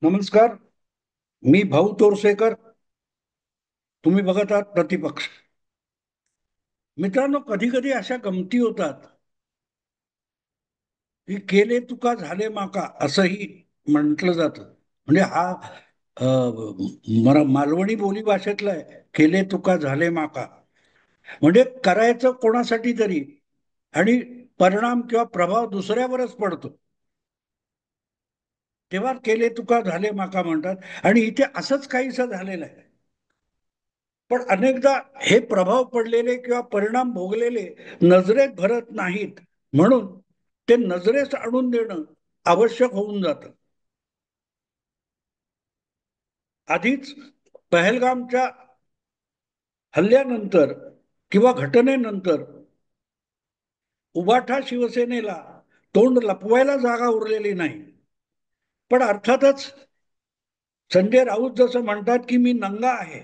नमस्कार. मी भाऊ तोरसेकर. तुम्ही बघत आहात प्रतिपक्ष. मित्रांनो, कधी कधी अशा गमती होतात की केले तुका झाले माका असंही म्हटलं जातं. म्हणजे हा मालवणी बोली भाषेतला आहे. केले तुका झाले माका म्हणजे करायचं कोणासाठी तरी आणि परिणाम किंवा प्रभाव दुसऱ्यावरच पडतो, तेव्हा केले तुका झाले माका म्हणतात. आणि इथे असंच काहीसं झालेलं आहे. पण अनेकदा हे प्रभाव पडलेले किंवा परिणाम भोगलेले नजरेत भरत नाहीत, म्हणून ते नजरेस आणून देणं आवश्यक होऊन जातं. आधीच पहलगामच्या हल्ल्यानंतर किंवा घटनेनंतर उबाठा शिवसेनेला तोंड लपवायला जागा उरलेली नाही. पण अर्थातच संजय राऊत जसं म्हणतात की मी नंगा आहे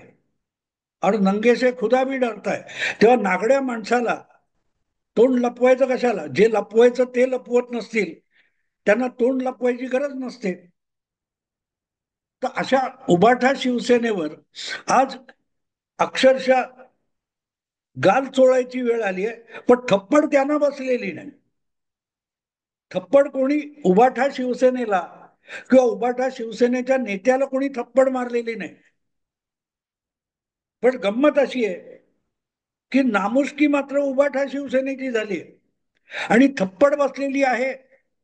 और नंगे से खुदा भी डरता है, तेव्हा नागड्या माणसाला तोंड लपवायचं कशाला? जे लपवायचं ते लपवत नसतील त्यांना तोंड लपवायची गरज नसते. तर अशा उबाठा शिवसेनेवर आज अक्षरशः गाल चोळायची वेळ आली आहे, पण थप्पड त्यांना बसलेली नाही. थप्पड कोणी उबाठा शिवसेनेला किंवा उबाठा शिवसेनेच्या नेत्याला कोणी थप्पड मारलेली नाही. पण गंमत अशी आहे की नामुष्की मात्र उबाठा शिवसेनेची झाली आहे आणि थप्पड बसलेली आहे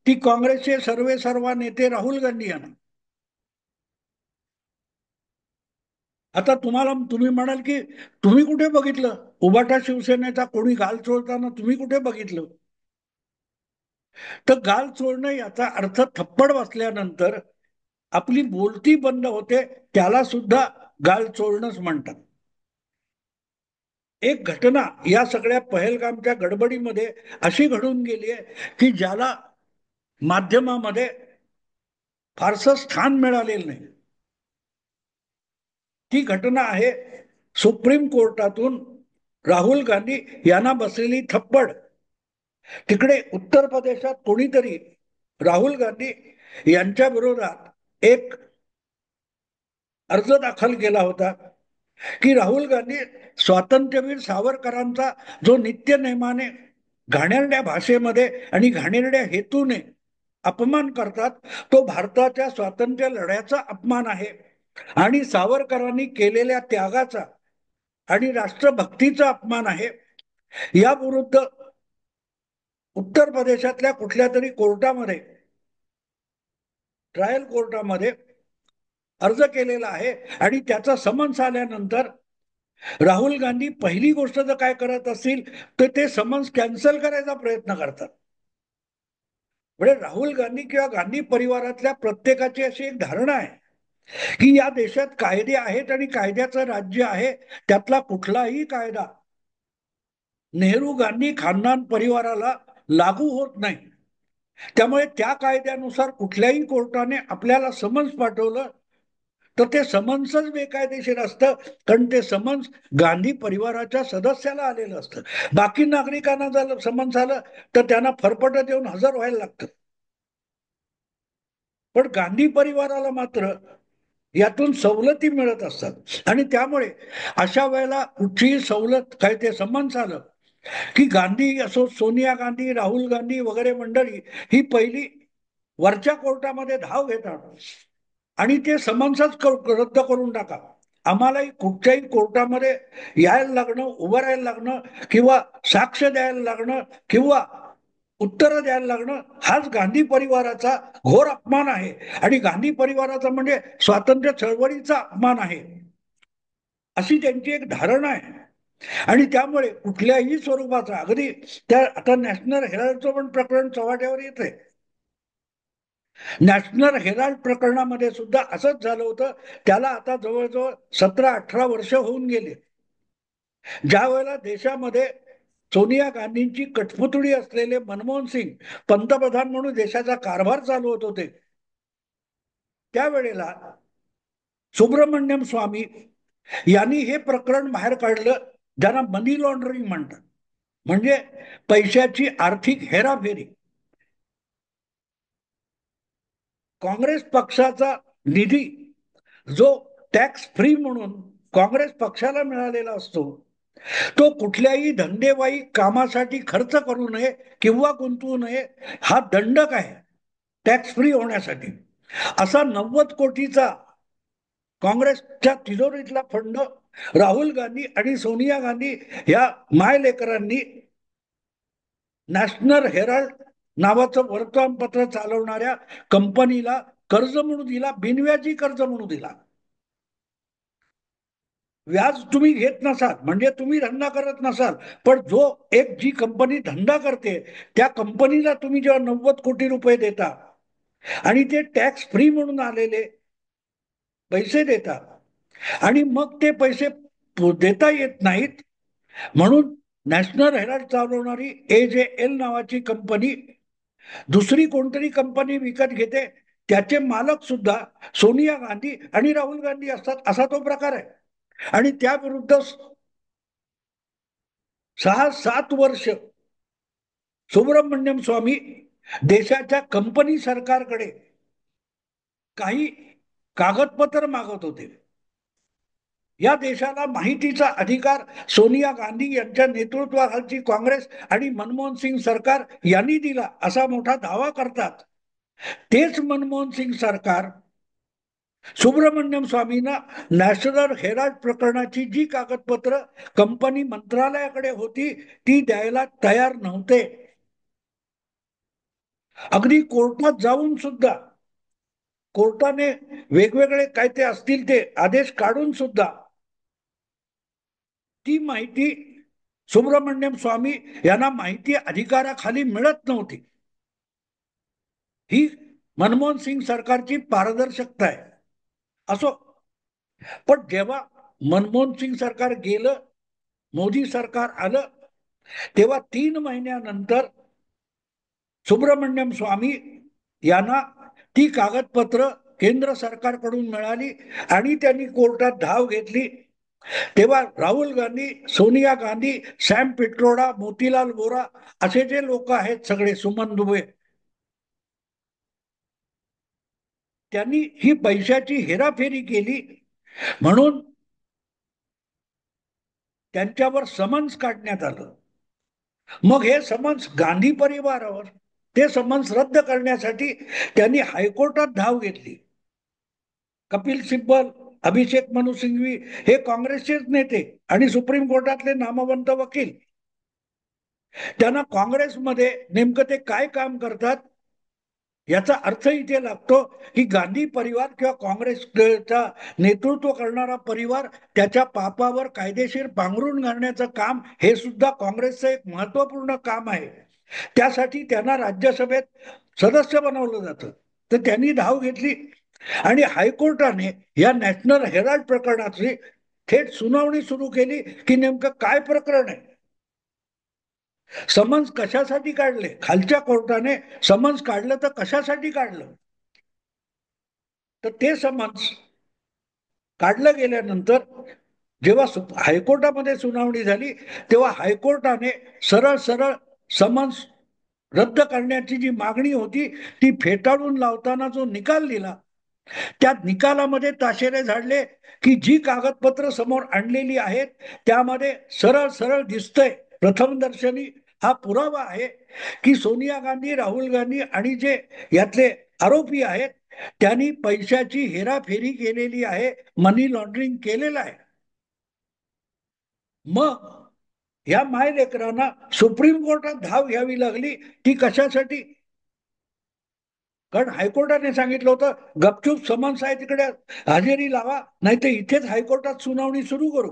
ती काँग्रेसचे सर्वे सर्वा नेते राहुल गांधी यांना. आता तुम्ही म्हणाल की तुम्ही कुठे बघितलं उबाटा शिवसेनेचा कोणी गाल चोळताना, तुम्ही कुठे बघितलं? तर गाल चोळणं याचा अर्थ थप्पड बसल्यानंतर आपली बोलती बंद होते, त्याला सुद्धा गाल चोळणंच म्हणतात. एक घटना या सगळ्या पहलगामच्या गडबडीमध्ये अशी घडून गेली आहे की ज्याला माध्यमामध्ये फारसं स्थान मिळालेलं नाही. ती घटना आहे सुप्रीम कोर्टातून राहुल गांधी यांना बसलेली थप्पड. तिकडे उत्तर प्रदेशात कोणीतरी राहुल गांधी यांच्या विरोधात एक अर्ज दाखल केला होता की राहुल गांधी स्वातंत्र्यवीर सावरकरांचा जो नित्य नेमाने घाणेरड्या भाषेमध्ये आणि घाणेरड्या हेतूने अपमान करतात, तो भारताच्या स्वातंत्र्य लढ्याचा अपमान आहे आणि सावरकरांनी केलेल्या त्यागाचा आणि राष्ट्रभक्तीचा अपमान आहे. याविरुद्ध उत्तर प्रदेशातल्या कुठल्या तरी कोर्टामध्ये, ट्रायल कोर्टामध्ये अर्ज केलेला आहे. आणि त्याचा समन्स आल्यानंतर राहुल गांधी पहिली गोष्ट जर काय करत असतील तर ते समन्स कॅन्सल करायचा प्रयत्न करतात. म्हणजे राहुल गांधी किंवा गांधी परिवारातल्या प्रत्येकाची अशी एक धारणा आहे की या देशात कायदे आहेत आणि कायद्याचं राज्य आहे. त्यातला कुठलाही कायदा नेहरू गांधी खानदान परिवाराला लागू होत नाही. त्यामुळे त्या कायद्यानुसार कुठल्याही कोर्टाने आपल्याला समन्स पाठवलं तर ते समन्सच बेकायदेशीर असतं, कारण ते समन्स गांधी परिवाराच्या सदस्याला आलेलं असतं. बाकी नागरिकांना जर समन्स आलं तर त्यांना फरफटत येऊन हजर व्हायला लागतं. पण गांधी परिवाराला मात्र यातून सवलती मिळत असतात आणि त्यामुळे अशा वेळेला कुठलीही सवलत काय ते समन्स आलं की गांधी असो, सोनिया गांधी, राहुल गांधी वगैरे मंडळी ही पहिली वरच्या कोर्टामध्ये धाव घेतात आणि ते समन्सच रद्द करून टाका, आम्हालाही कुठच्याही कोर्टामध्ये यायला लागणं, उभं राहायला लागणं किंवा साक्ष द्यायला लागणं किंवा उत्तर द्यायला लागणं हाच गांधी परिवाराचा घोर अपमान आहे. आणि गांधी परिवाराचा म्हणजे स्वातंत्र्य चळवळीचा अपमान आहे, अशी त्यांची एक धारणा आहे. आणि त्यामुळे कुठल्याही स्वरूपाचा, अगदी त्या आता नॅशनल हेराल्डचं पण प्रकरण चव्हाट्यावर येते. नॅशनल हेराल्ड प्रकरणामध्ये सुद्धा असंच झालं होतं. त्याला आता जवळजवळ 17-18 वर्ष होऊन गेले. ज्या वेळेला देशामध्ये सोनिया गांधींची कठपुतळी असलेले मनमोहन सिंग पंतप्रधान म्हणून देशाचा कारभार चालू होत होते, त्यावेळेला सुब्रमण्यम स्वामी यांनी हे प्रकरण बाहेर काढलं, ज्यांना मनी लॉन्ड्रिंग म्हणतात, म्हणजे पैशाची आर्थिक हेराफेरी. काँग्रेस पक्षाचा निधी जो टॅक्स फ्री म्हणून काँग्रेस पक्षाला मिळालेला असतो, तो कुठल्याही धंदेवाई कामासाठी खर्च करू नये किंवा गुंतवू नये, हा दंडक आहे टॅक्स फ्री होण्यासाठी. असा 90 कोटीचा काँग्रेसच्या तिजोरीतला फंड राहुल गांधी आणि सोनिया गांधी या मायलेकरांनी नॅशनल हेराल्ड नावाचं वर्तमानपत्र चालवणाऱ्या कंपनीला कर्ज म्हणून दिला, बिनव्याजी कर्ज म्हणून दिला. व्याज तुम्ही घेत नसाल म्हणजे तुम्ही धंदा करत नसाल, पण जो एक जी कंपनी धंदा करते त्या कंपनीला तुम्ही जेव्हा 90 कोटी रुपये देता आणि ते टॅक्स फ्री म्हणून आलेले पैसे देता आणि मग ते पैसे देता येत नाहीत, म्हणून नॅशनल हेराल्ड चालवणारी AJL नावाची कंपनी दुसरी कोणतरी कंपनी विकत घेते, त्याचे मालक सुद्धा सोनिया गांधी आणि राहुल गांधी असतात, असा तो प्रकार आहे. आणि त्या विरुद्ध 6-7 वर्ष सुब्रमण्यम स्वामी देशाच्या कंपनी सरकारकडे काही कागदपत्र मागत होते. या देशाला माहितीचा अधिकार सोनिया गांधी यांच्या नेतृत्वाखालची काँग्रेस आणि मनमोहन सिंग सरकार यांनी दिला असा मोठा दावा करतात. तेच मनमोहन सिंग सरकार सुब्रमण्यम स्वामींना नॅशनल हेराल्ड प्रकरणाची जी कागदपत्र कंपनी मंत्रालयाकडे होती ती द्यायला तयार नव्हते. अगदी कोर्टात जाऊन सुद्धा, कोर्टाने वेगवेगळे काय ते असतील ते आदेश काढून सुद्धा ती माहिती सुब्रमण्यम स्वामी यांना माहिती अधिकाराखाली मिळत नव्हती. ही मनमोहन सिंग सरकारची पारदर्शकता आहे. असो, पण जेव्हा मनमोहन सिंग सरकार गेलं, मोदी सरकार आलं, तेव्हा 3 महिन्यानंतर सुब्रमण्यम स्वामी यांना ती कागदपत्र केंद्र सरकारकडून मिळाली आणि त्यांनी कोर्टात धाव घेतली. तेव्हा राहुल गांधी, सोनिया गांधी, सॅम पिट्रोडा, मोतीलाल वोरा असे जे लोक आहेत सगळे, सुमन दुबे, त्यांनी ही पैशाची हेराफेरी केली म्हणून त्यांच्यावर समन्स काढण्यात आलं. मग हे समन्स गांधी परिवारावर, ते समन्स रद्द करण्यासाठी त्यांनी हायकोर्टात धाव घेतली. कपिल सिब्बल, अभिषेक मनु सिंघवी हे काँग्रेसचेच नेते आणि सुप्रीम कोर्टातले नामवंत वकील, त्यांना काँग्रेसमध्ये नेमकं ते काय काम करतात याचा अर्थ इथे लागतो की गांधी परिवार किंवा काँग्रेसचा नेतृत्व करणारा परिवार त्याच्या पापावर कायदेशीर पांघरून घालण्याचं काम हे सुद्धा काँग्रेसचं एक महत्वपूर्ण काम आहे. त्यासाठी त्यांना राज्यसभेत सदस्य बनवलं जातं. तर त्यांनी धाव घेतली आणि हायकोर्टाने या नॅशनल हेराल्ड प्रकरणाची थेट सुनावणी सुरू केली की नेमकं काय प्रकरण आहे, समन्स कशासाठी काढले. खालच्या कोर्टाने समन्स काढलं तर कशासाठी काढलं, तर ते समन्स काढलं गेल्यानंतर जेव्हा हायकोर्टामध्ये सुनावणी झाली तेव्हा हायकोर्टाने सरळ सरळ समन्स रद्द करण्याची जी मागणी होती ती फेटाळून लावताना जो निकाल दिला, त्या निकालामध्ये ताशेरे झाडले की जी कागदपत्र समोर आणलेली आहेत त्यामध्ये सरळ सरळ दिसतंय, प्रथमदर्शनी हा पुरावा आहे की सोनिया गांधी, राहुल गांधी आणि जे यातले आरोपी आहेत त्यांनी पैशाची हेराफेरी केलेली आहे, मनी लॉन्ड्रिंग केलेलं आहे. मग या मायलेकरांना सुप्रीम कोर्टात धाव घ्यावी लागली. ती कशासाठी? कारण हायकोर्टाने सांगितलं होतं गपचूप समन्स आहे तिकडे हजेरी लावा, नाही तर इथेच हायकोर्टात सुनावणी सुरू करू.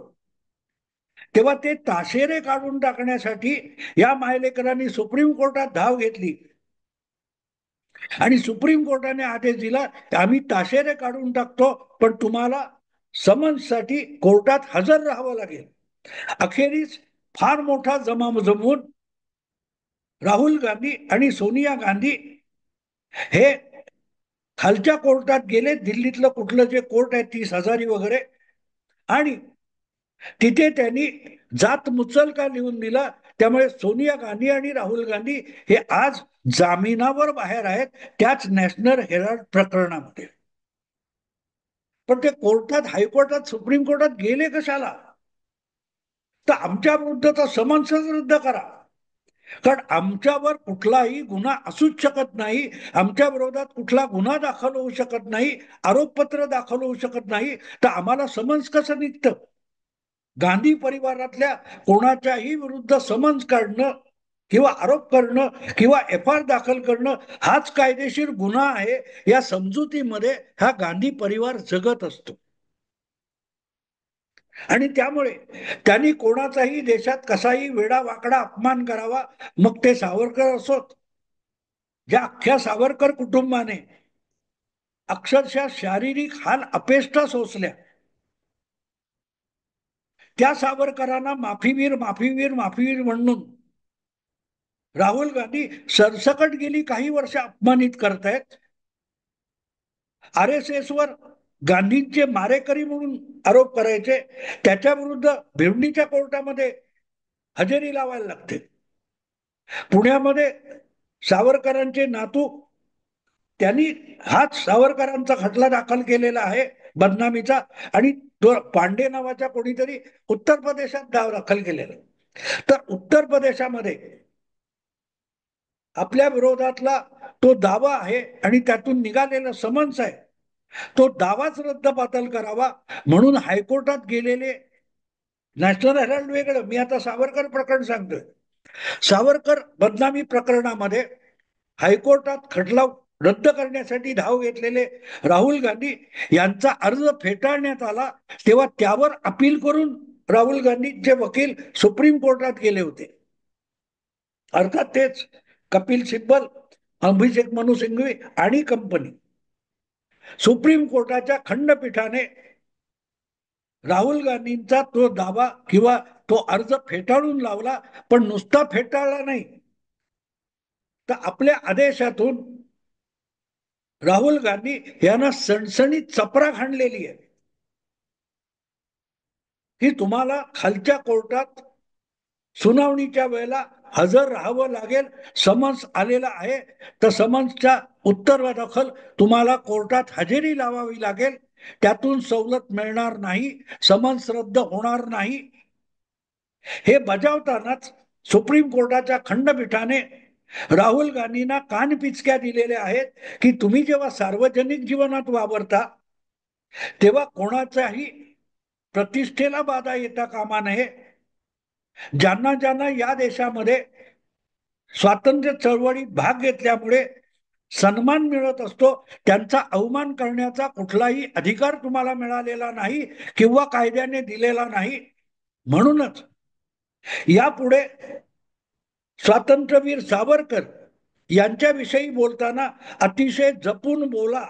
तेव्हा ते ताशेरे काढून टाकण्यासाठी या मायलेकरांनी सुप्रीम कोर्टात धाव घेतली आणि सुप्रीम कोर्टाने आदेश दिला आम्ही ताशेरे काढून टाकतो, पण तुम्हाला समन्ससाठी कोर्टात हजर राहावं लागेल. अखेरीस फार मोठा जमाव जमवून राहुल गांधी आणि सोनिया गांधी हे खालच्या कोर्टात गेले, दिल्लीतलं कुठलं जे कोर्ट आहे 30,000 वगैरे, आणि तिथे त्यांनी जात मुचलका लिहून दिला. त्यामुळे सोनिया गांधी आणि राहुल गांधी हे आज जामिनावर बाहेर आहेत त्याच नॅशनल हेराल्ड प्रकरणामध्ये. पण ते कोर्टात, हायकोर्टात, सुप्रीम कोर्टात गेले कशाला? तर आमच्या विरुद्धचा समन्सच रद्द करा. कारण आमच्यावर कुठलाही गुन्हा असूच शकत नाही, आमच्या विरोधात कुठला गुन्हा दाखल होऊ शकत नाही, आरोपपत्र दाखल होऊ शकत नाही, तर आम्हाला समन्स कसं निघतं? गांधी परिवारातल्या कोणाच्याही विरुद्ध समन्स काढणं किंवा आरोप करणं किंवा एफ.आय.आर. दाखल करणं हाच कायदेशीर गुन्हा आहे, या समजुतीमध्ये हा गांधी परिवार जगत असतो. आणि त्यामुळे त्यांनी कोणाचाही देशात कसाही वेडा वाकडा अपमान करावा, मग ते सावरकर असोत, ज्या अख्ख्या सावरकर कुटुंबाने अक्षरशः शारीरिक हाल अपेष्टा सोसल्या, त्या सावरकरांना माफीवीर माफीवीर माफीवीर म्हणून राहुल गांधी सरसकट गेली काही वर्ष अपमानित करतायत. RSS वर गांधींचे मारेकरी म्हणून आरोप करायचे, त्याच्या विरुद्ध भिवंडीच्या कोर्टामध्ये हजेरी लावायला लागते. पुण्यामध्ये सावरकरांचे नातू, त्यांनी हाच सावरकरांचा खटला दाखल केलेला आहे बदनामीचा, आणि पांडे नावाच्या कोणीतरी उत्तर प्रदेशात दाखल केलेला. तर उत्तर प्रदेशामध्ये आपल्या विरोधातला तो दावा आहे आणि त्यातून निघालेला समन्स आहे, तो दावाच रद्दबातल करावा म्हणून हायकोर्टात गेलेले. नॅशनल हेराल्ड वेगळं, मी आता सावरकर प्रकरण सांगतोय. सावरकर बदनामी प्रकरणामध्ये हायकोर्टात खटला रद्द करण्यासाठी धाव घेतलेले राहुल गांधी यांचा अर्ज फेटाळण्यात आला, तेव्हा त्यावर अपील करून राहुल गांधींचे वकील सुप्रीम कोर्टात गेले होते. अर्थात तेच कपिल सिब्बल, अभिषेक मनु सिंघवी आणि कंपनी. सुप्रीम कोर्टाच्या खंडपीठाने राहुल गांधींचा तो दावा किंवा तो अर्ज फेटाळून लावला, पण नुसता फेटाळला नाही, तर आपल्या आदेशातून राहुल गांधी यांना सणसणीत चपराक हाणलेली आहे की तुम्हाला खालच्या कोर्टात सुनावणीच्या वेळेला हजर राहावं लागेल, समन्स आलेला आहे तर समन्सच्या उत्तरादाखल तुम्हाला कोर्टात हजेरी लावावी लागेल, त्यातून सवलत मिळणार नाही, समन्स रद्द होणार नाही. हे बजावतानाच सुप्रीम कोर्टाच्या खंडपीठाने राहुल गांधींना कानपिचक्या दिलेल्या आहेत की तुम्ही जेव्हा सार्वजनिक जीवनात वावरता तेव्हा कोणाच्याही प्रतिष्ठेला बाधा येता कामा नये. ज्यांना ज्यांना या देशामध्ये स्वातंत्र्य चळवळीत भाग घेतल्यामुळे सन्मान मिळत असतो, त्यांचा अवमान करण्याचा कुठलाही अधिकार तुम्हाला मिळालेला नाही किंवा कायद्याने दिलेला नाही. म्हणूनच यापुढे स्वातंत्र्यवीर सावरकर यांच्याविषयी बोलताना अतिशय जपून बोला.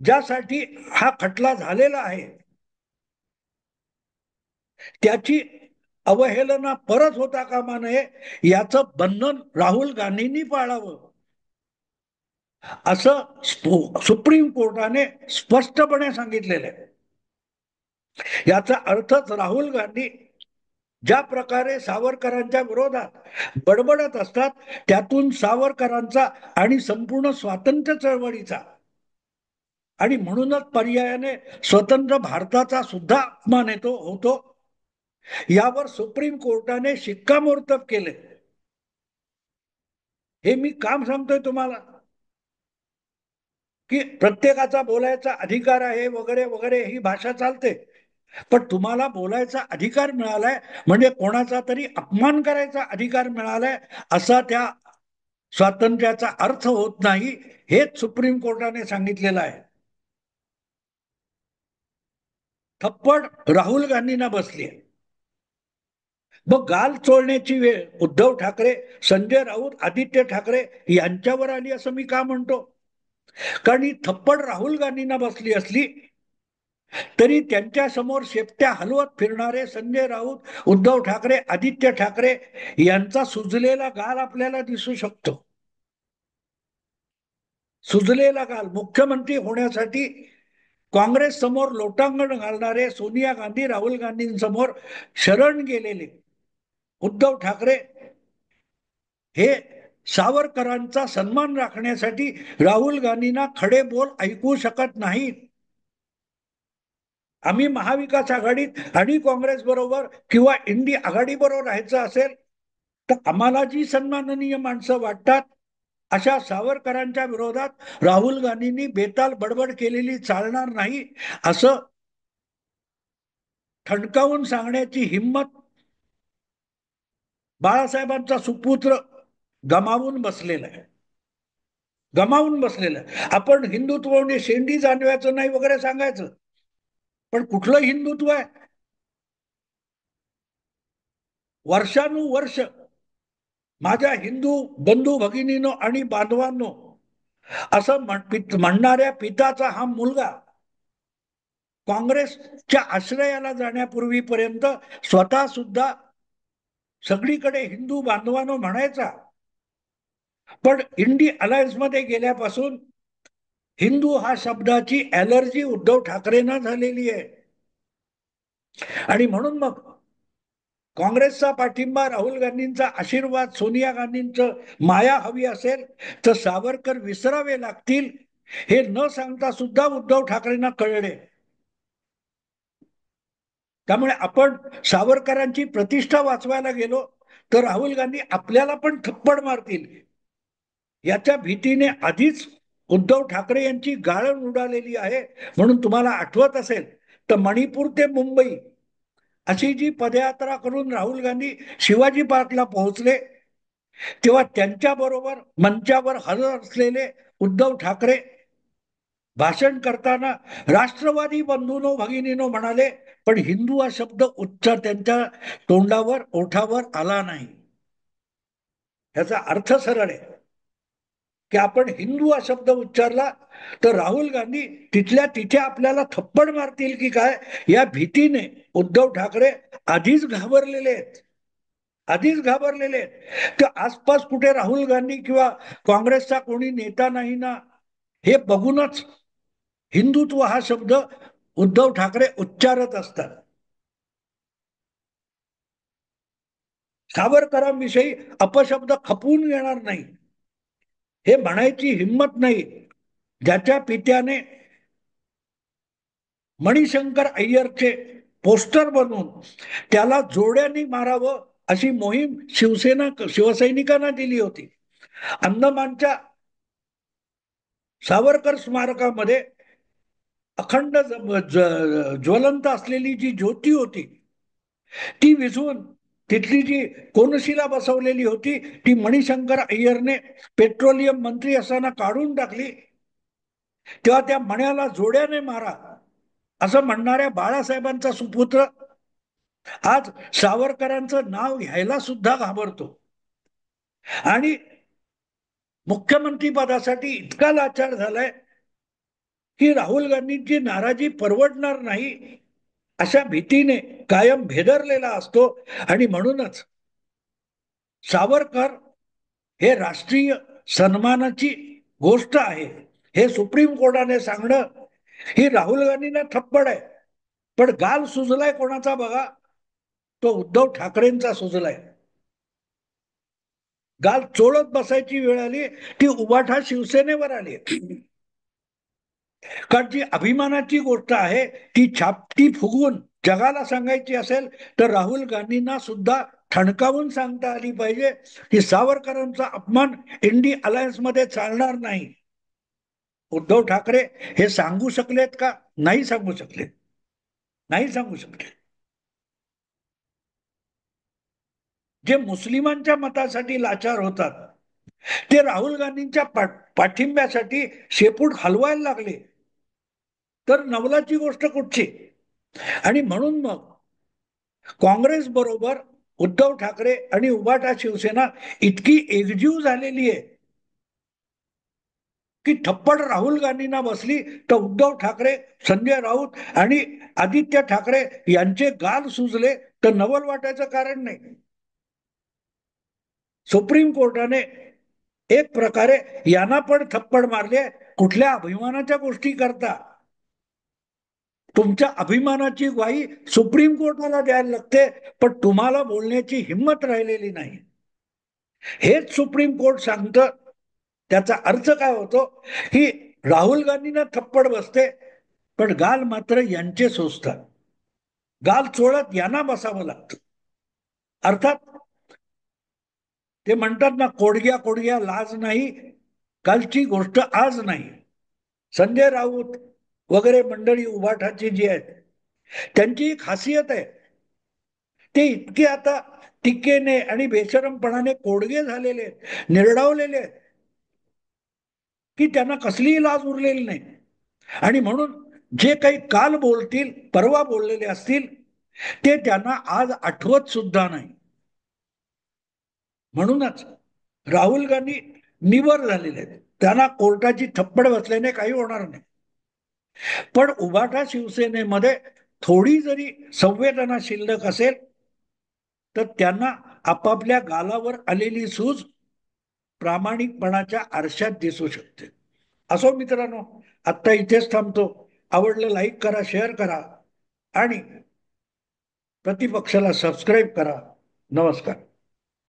ज्यासाठी हा खटला झालेला आहे त्याची अवहेलना परत होता कामा नये, याचं बंधन राहुल गांधींनी पाळावं, असं सुप्रीम कोर्टाने स्पष्टपणे सांगितलेलं आहे. याचा अर्थच राहुल गांधी ज्या प्रकारे सावरकरांच्या विरोधात बडबडत असतात, त्यातून सावरकरांचा आणि संपूर्ण स्वातंत्र्य चळवळीचा आणि म्हणूनच पर्यायाने स्वतंत्र भारताचा सुद्धा अपमान होतो. यावर सुप्रीम कोर्टाने शिक्कामोर्तब केले. हे मी काम सांगतोय तुम्हाला की प्रत्येकाचा बोलायचा अधिकार आहे वगैरे वगैरे, ही भाषा चालते, पण तुम्हाला बोलायचा अधिकार मिळालाय म्हणजे कोणाचा तरी अपमान करायचा अधिकार मिळालाय असा त्या स्वातंत्र्याचा अर्थ होत नाही, हेच सुप्रीम कोर्टाने सांगितलेलं आहे. थप्पड राहुल गांधींना बसली आहे. मग गाल चोळण्याची वेळ उद्धव ठाकरे, संजय राऊत, आदित्य ठाकरे यांच्यावर आली असं मी का म्हणतो? कारण ही थप्पड राहुल गांधींना बसली असली तरी त्यांच्या समोर शेपट्या हलवत फिरणारे संजय राऊत, उद्धव ठाकरे, आदित्य ठाकरे यांचा सुजलेला गाल आपल्याला दिसू शकतो. सुजलेला गाल. मुख्यमंत्री होण्यासाठी काँग्रेस समोर लोटांगण घालणारे सोनिया गांधी, राहुल गांधींसमोर शरण गेलेले उद्धव ठाकरे हे सावरकरांचा सन्मान राखण्यासाठी राहुल गांधींना खडे बोल ऐकू शकत नाहीत. आम्ही महाविकास आघाडीत आणि काँग्रेस बरोबर किंवा इंडी आघाडी बरोबर राहायचं असेल तर आम्हाला जी सन्माननीय माणसं वाटतात अशा सावरकरांच्या विरोधात राहुल गांधींनी बेताल बडबड केलेली चालणार नाही असं ठणकावून सांगण्याची हिंमत बाळासाहेबांचा सुपुत्र गमावून बसलेला आहे. गमावून बसलेलं आहे. आपण हिंदुत्व म्हणजे शेंडी जाणवायचं नाही वगैरे सांगायचं, पण कुठलं हिंदुत्व आहे? वर्षानुवर्ष माझ्या हिंदू बंधू भगिनीनो आणि बांधवांनो असं म्हणणाऱ्या पिताचा हा मुलगा काँग्रेसच्या आश्रयाला जाण्यापूर्वीपर्यंत स्वतः सुद्धा सगळीकडे हिंदू बांधवांनो म्हणायचा, पण इंडी अलायन्स मध्ये गेल्यापासून हिंदू हा शब्दाची ऍलर्जी उद्धव ठाकरेंना झालेली आहे. आणि म्हणून मग काँग्रेसचा पाठिंबा, राहुल गांधींचा आशीर्वाद, सोनिया गांधींचं माया हवी असेल तर सावरकर विसरावे लागतील हे न सांगता सुद्धा उद्धव ठाकरेंना कळले. त्यामुळे आपण सावरकरांची प्रतिष्ठा वाचवायला गेलो तर राहुल गांधी आपल्याला पण थप्पड मारतील याच्या भीतीने आधीच उद्धव ठाकरे यांची गाळण उडालेली आहे. म्हणून तुम्हाला आठवत असेल तर मणिपूर ते मुंबई अशी जी पदयात्रा करून राहुल गांधी शिवाजी पार्कला पोहोचले तेव्हा त्यांच्या बरोबर मंचावर हजर असलेले उद्धव ठाकरे भाषण करताना राष्ट्रवादी बंधूनो भगिनीनो म्हणाले, पण हिंदू हा शब्द उच्चार त्यांच्या तोंडावर ओठावर आला नाही. याचा अर्थ सरळ आहे की आपण हिंदू हा शब्द उच्चारला तर राहुल गांधी तिथल्या तिथे आपल्याला थप्पड मारतील की काय या भीतीने उद्धव ठाकरे आधीच घाबरलेले आहेत. आधीच घाबरलेले आहेत की आसपास कुठे राहुल गांधी किंवा काँग्रेसचा कोणी नेता नाही ना हे बघूनच हिंदुत्व हा शब्द उद्धव ठाकरे उच्चारत असतात. सावरकरांविषयी अपशब्द खपवून घेणार नाही हे म्हणायची हिंमत नाही. ज्याच्या पित्याने मणिशंकर अय्यरचे पोस्टर बनवून त्याला जोड्यांनी मारावं अशी मोहीम शिवसैनिकांना दिली होती. अंदमानच्या सावरकर स्मारकामध्ये अखंड ज्वलंत असलेली जी ज्योती होती ती विझवून तिथली जी कोनशिला बसवलेली होती ती मणिशंकर अय्यरने पेट्रोलियम मंत्री असताना काढून टाकली. तेव्हा त्या मण्याला जोड्याने मारा असं म्हणणाऱ्या बाळासाहेबांचा सुपुत्र आज सावरकरांचं नाव घ्यायला सुद्धा घाबरतो आणि मुख्यमंत्री पदासाठी इतका लाचार झालाय की राहुल गांधींची नाराजी परवडणार नाही अशा भीतीने कायम भेदरलेला असतो. आणि म्हणूनच सावरकर हे राष्ट्रीय सन्मानाची गोष्ट आहे हे सुप्रीम कोर्टाने सांगणं ही राहुल गांधींना थप्पड आहे. पण गाल सुजलाय कोणाचा बघा, तो उद्धव ठाकरेंचा सुजलाय. गाल चोळत बसायची वेळ आली ती उबाठा शिवसेनेवर आली. कारण जी अभिमानाची गोष्ट आहे ती छापटी फुगवून जगाला सांगायची असेल तर राहुल गांधींना सुद्धा ठणकावून सांगता आली पाहिजे की सावरकरांचा अपमान इंडी अलायन्स मध्ये चालणार नाही. उद्धव ठाकरे हे सांगू शकलेत का? नाही सांगू शकले. नाही सांगू शकले. जे मुस्लिमांच्या मतासाठी लाचार होतात ते राहुल गांधींच्या पाठिंब्यासाठी शेपूट हलवायला लागले तर नवलाची गोष्ट कुठची. आणि म्हणून मग काँग्रेस बरोबर उद्धव ठाकरे आणि उबाटा शिवसेना इतकी एकजीव झालेली आहे की थप्पड राहुल गांधींना बसली तर उद्धव ठाकरे, संजय राऊत आणि आदित्य ठाकरे यांचे गाल सुजले तर नवल वाटायचं कारण नाही. सुप्रीम कोर्टाने एक प्रकारे यांना पण थप्पड मारले. कुठल्या अभिमानाच्या गोष्टी करता? तुमच्या अभिमानाची ग्वाही सुप्रीम कोर्टाला द्यायला लागते पण तुम्हाला बोलण्याची हिंमत राहिलेली नाही. हेच सुप्रीम कोर्ट सांगतं. त्याचा अर्थ काय होतो की राहुल गांधींना थप्पड बसते पण गाल मात्र यांचे सोसतात. गाल चोळत यांना बसावं लागतं. अर्थात ते म्हणतात ना, कोडग्या कोडग्या लाज नाही, कालची गोष्ट आज नाही. संजय राऊत वगैरे मंडळी उभाठाची जी आहेत, त्यांची एक खासियत आहे, ते इतके आता टीकेने आणि बेशरमपणाने कोडगे झालेले आहेत, निर्डावलेले आहेत, की त्यांना कसलीही लाज उरलेली नाही. आणि म्हणून जे काही काल बोलतील, परवा बोललेले असतील, ते त्यांना आज आठवत सुद्धा नाही. म्हणूनच राहुल गांधी निवर झालेले आहेत. त्यांना कोर्टाची थप्पड बसल्याने काही होणार नाही. पण उभाटा शिवसेनेमध्ये थोडी जरी संवेदना शिल्लक असेल, तर त्यांना आपापल्या गालावर आलेली सूज प्रामाणिकपणाच्या आरशात दिसू शकते. असो मित्रांनो, आत्ता इथेच थांबतो. आवडलं लाईक करा, शेअर करा आणि प्रतिपक्षाला सबस्क्राईब करा. नमस्कार.